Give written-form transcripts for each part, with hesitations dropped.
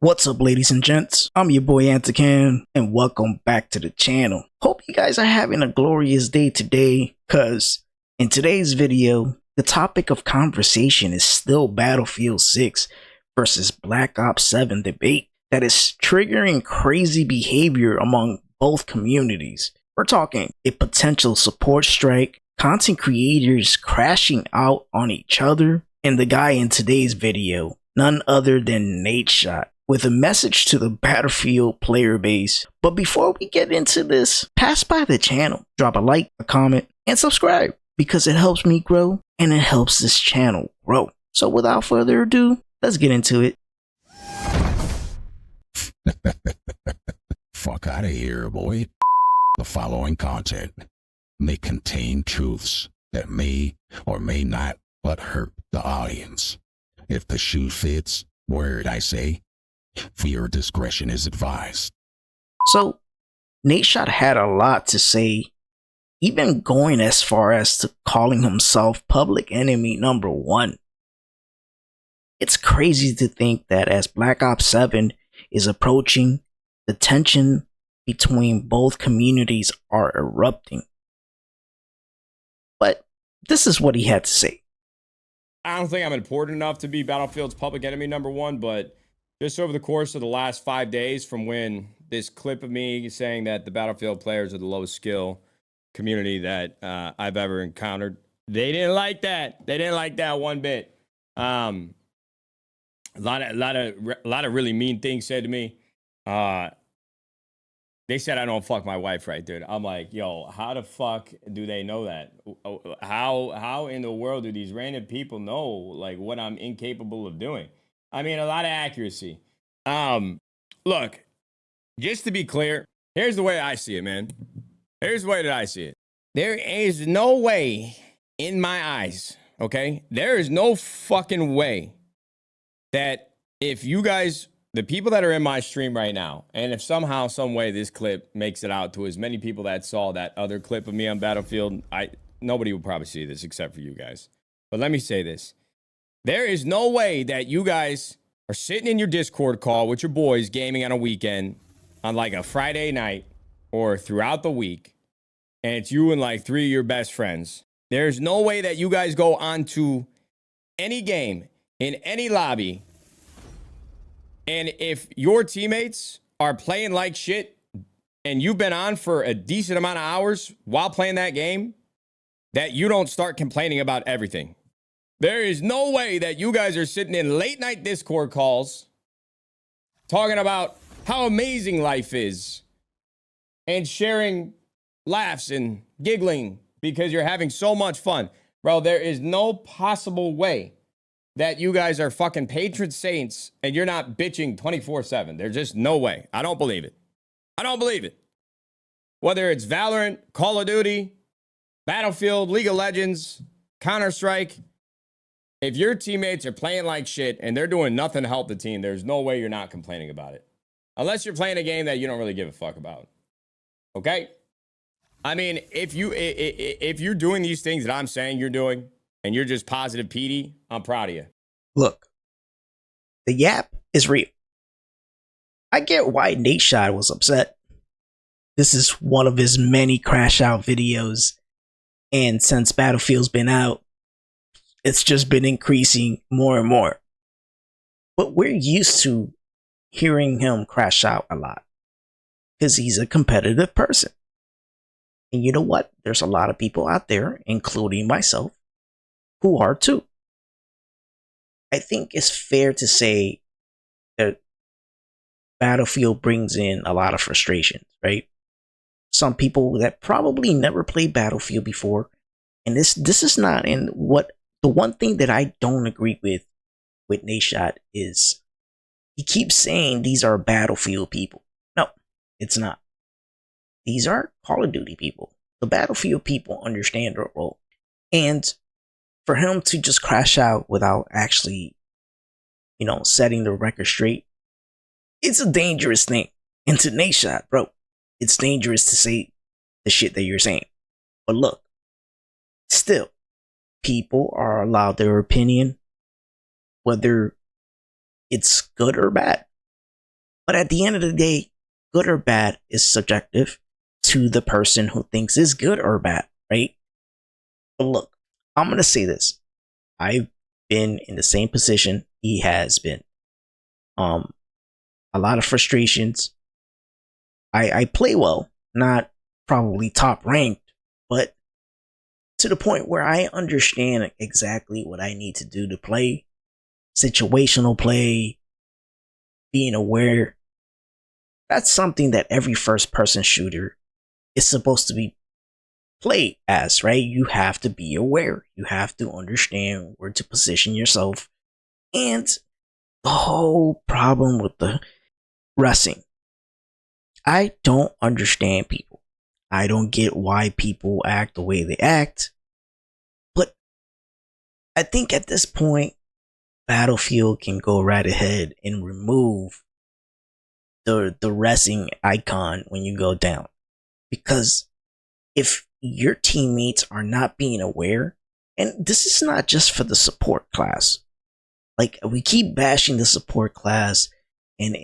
What's up, ladies and gents? I'm your boy Antican, and welcome back to the channel. Hope you guys are having a glorious day today, cause in today's video, the topic of conversation is still Battlefield 6 versus Black Ops 7 debate that is triggering crazy behavior among both communities. We're talking a potential support strike, content creators crashing out on each other, and the guy in today's video, none other than NadeShot, with a message to the Battlefield player base. But before we get into this, pass by the channel, drop a like, a comment, and subscribe, because it helps me grow and it helps this channel grow. So without further ado, let's get into it. Fuck out of here, boy. The following content may contain truths that may or may not but hurt the audience. If the shoe fits, word I say, for your discretion is advised. So, NadeShot had a lot to say, even going as far as to calling himself public enemy number one. It's crazy to think that as Black Ops 7 is approaching, the tension between both communities are erupting. But this is what he had to say. I don't think I'm important enough to be Battlefield's public enemy number one, but just over the course of the last 5 days from when this clip of me saying that the Battlefield players are the lowest skill community that I've ever encountered, they didn't like that. They didn't like that one bit. A lot of really mean things said to me. They said I don't fuck my wife right, dude. I'm like, yo, how the fuck do they know that? How in the world do these random people know like what I'm incapable of doing? I mean, a lot of accuracy. Look, just to be clear, here's the way I see it, man. Here's the way that I see it. There is no way in my eyes, okay? There is no fucking way that if you guys, the people that are in my stream right now, and if somehow, some way this clip makes it out to as many people that saw that other clip of me on Battlefield, nobody will probably see this except for you guys. But let me say this. There is no way that you guys are sitting in your Discord call with your boys gaming on a weekend on like a Friday night or throughout the week, and it's you and like 3 of your best friends. There's no way that you guys go onto any game in any lobby, and if your teammates are playing like shit and you've been on for a decent amount of hours while playing that game, that you don't start complaining about everything. There is no way that you guys are sitting in late night Discord calls talking about how amazing life is and sharing laughs and giggling because you're having so much fun. Bro, there is no possible way that you guys are fucking patron saints and you're not bitching 24/7. There's just no way. I don't believe it. I don't believe it. Whether it's Valorant, Call of Duty, Battlefield, League of Legends, Counter-Strike, if your teammates are playing like shit and they're doing nothing to help the team, there's no way you're not complaining about it. Unless you're playing a game that you don't really give a fuck about. Okay? I mean, if you're doing these things that I'm saying you're doing and you're just positive PD, I'm proud of you. Look, the yap is real. I get why NadeShot was upset. This is one of his many crash out videos, and since Battlefield's been out, it's just been increasing more and more. But we're used to hearing him crash out a lot because he's a competitive person. And you know what? There's a lot of people out there, including myself, who are too. I think it's fair to say that Battlefield brings in a lot of frustrations, right? Some people that probably never played Battlefield before, and this is not in what. The one thing that I don't agree with NadeShot is he keeps saying these are Battlefield people. No, it's not. These are Call of Duty people. The Battlefield people understand their role. And for him to just crash out without actually, setting the record straight, it's a dangerous thing. And to NadeShot, bro, it's dangerous to say the shit that you're saying. But look, still, people are allowed their opinion, whether it's good or bad. But at the end of the day, good or bad is subjective to the person who thinks is good or bad, right? But look, I'm going to say this. I've been in the same position he has been. A lot of frustrations. I play well, not probably top ranked, but to the point where I understand exactly what I need to do to play. Situational play, being aware. That's something that every first person shooter is supposed to be played as, right? You have to be aware. You have to understand where to position yourself. And the whole problem with the wrestling. I don't understand people. I don't get why people act the way they act. But I think at this point, Battlefield can go right ahead and remove the wrestling icon when you go down. Because if your teammates are not being aware, and this is not just for the support class. Like, we keep bashing the support class, and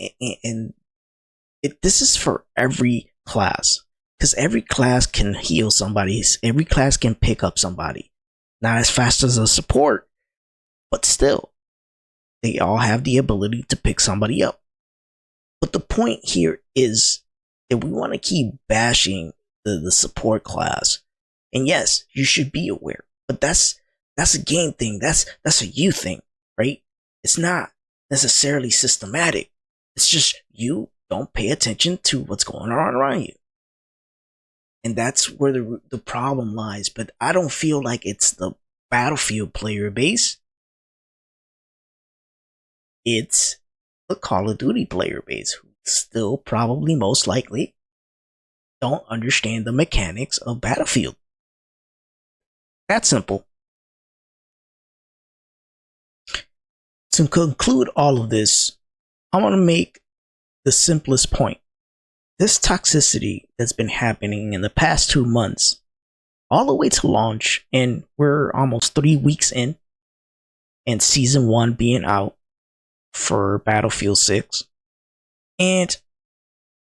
this is for every class. Because every class can heal somebody. Every class can pick up somebody. Not as fast as a support, but still, they all have the ability to pick somebody up. But the point here is that we want to keep bashing the support class. And yes, you should be aware. But that's a game thing. That's a you thing, right? It's not necessarily systematic. It's just you don't pay attention to what's going on around you. And that's where the problem lies. But I don't feel like it's the Battlefield player base. It's the Call of Duty player base, who still probably most likely don't understand the mechanics of Battlefield. That simple. To conclude all of this, I want to make the simplest point. This toxicity that's been happening in the past 2 months, all the way to launch, and we're almost 3 weeks in, and Season 1 being out for Battlefield 6, and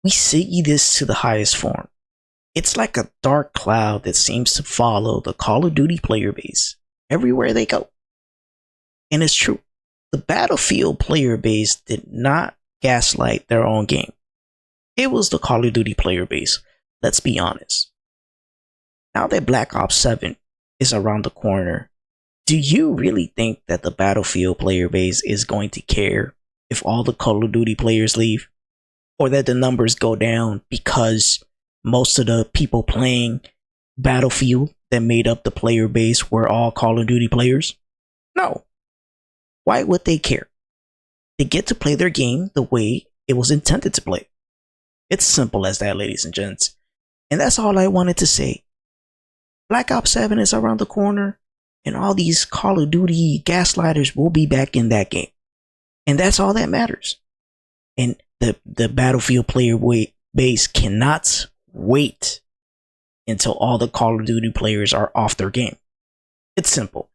we see this to the highest form. It's like a dark cloud that seems to follow the Call of Duty player base everywhere they go. And it's true. The Battlefield player base did not gaslight their own game. It was the Call of Duty player base. Let's be honest. Now that Black Ops 7 is around the corner, do you really think that the Battlefield player base is going to care if all the Call of Duty players leave? Or that the numbers go down because most of the people playing Battlefield that made up the player base were all Call of Duty players? No. Why would they care? They get to play their game the way it was intended to play. It's simple as that, ladies and gents. And that's all I wanted to say. Black Ops 7 is around the corner, and all these Call of Duty gaslighters will be back in that game. And that's all that matters. And the Battlefield player base cannot wait until all the Call of Duty players are off their game. It's simple.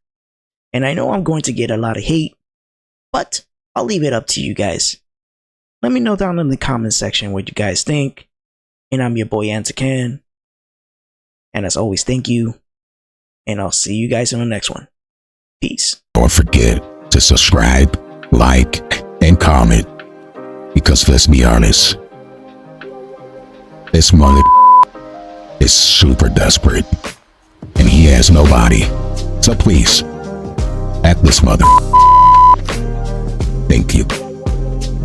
And I know I'm going to get a lot of hate, but I'll leave it up to you guys. Let me know down in the comment section what you guys think. And I'm your boy Antican. And as always, thank you. And I'll see you guys in the next one. Peace. Don't forget to subscribe, like, and comment. Because let's be honest, this mother is super desperate. And he has nobody. So please, at this mother. Thank you.